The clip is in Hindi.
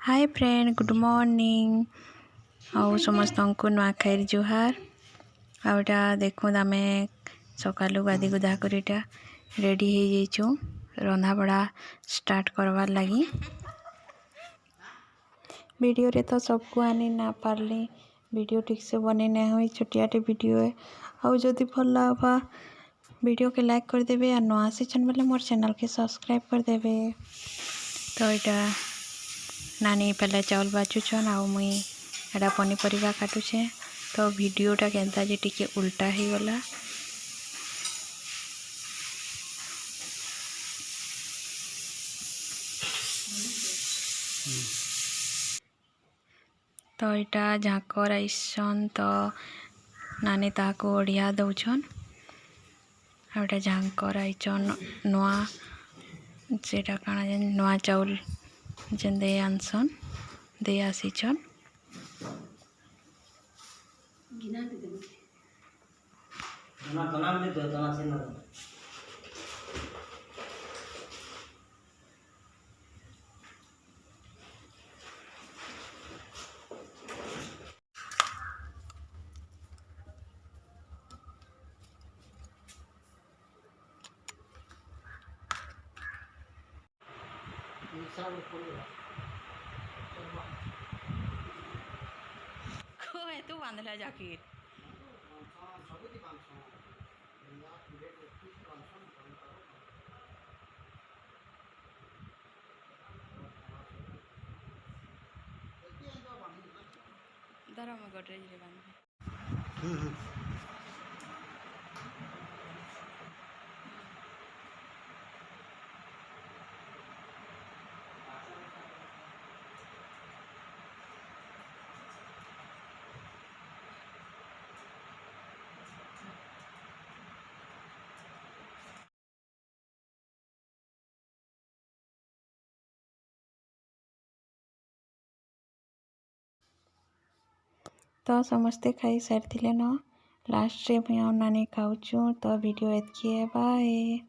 Hi friend, good morning. आउ समस्त को नुआखाई जुहार। आउटा देखो आमे सकालू गाधी गुधा करीटा रेडी हो जाइछु रंधा बड़ा स्टार्ट करवार लगी। वीडियो रे तो सबको आनी ना पारली, वीडियो ठीक से बने ना हुई, छोटियाटे वीडियो है। आउ जदि भल लगा वीडियो के लाइक कर देबे और नुआ आसीछन बोले मोर चैनल के सब्सक्राइब कर देबे। तो इटा नानी पहले चावल बाचुछन आउ मुई एटा पनीपरिया काटुछे। तो वीडियोटा केनता जे टिके उल्टा ही गला। तो इटा झाकर आइसन तो नानी ताको ओढ़िया दौछन। आउटा झाकर आइछन नुआ सेटा काना जेन नुआ चाउल जेन दे आनसन दे आसीछन। तू बांधला जाकीर दरा में गोदरेज रे बांधे। तो समस्ते खाई सारी न लास्ट रे मुई नानी खाऊँ। तो वीडियो एतकी है, बाय।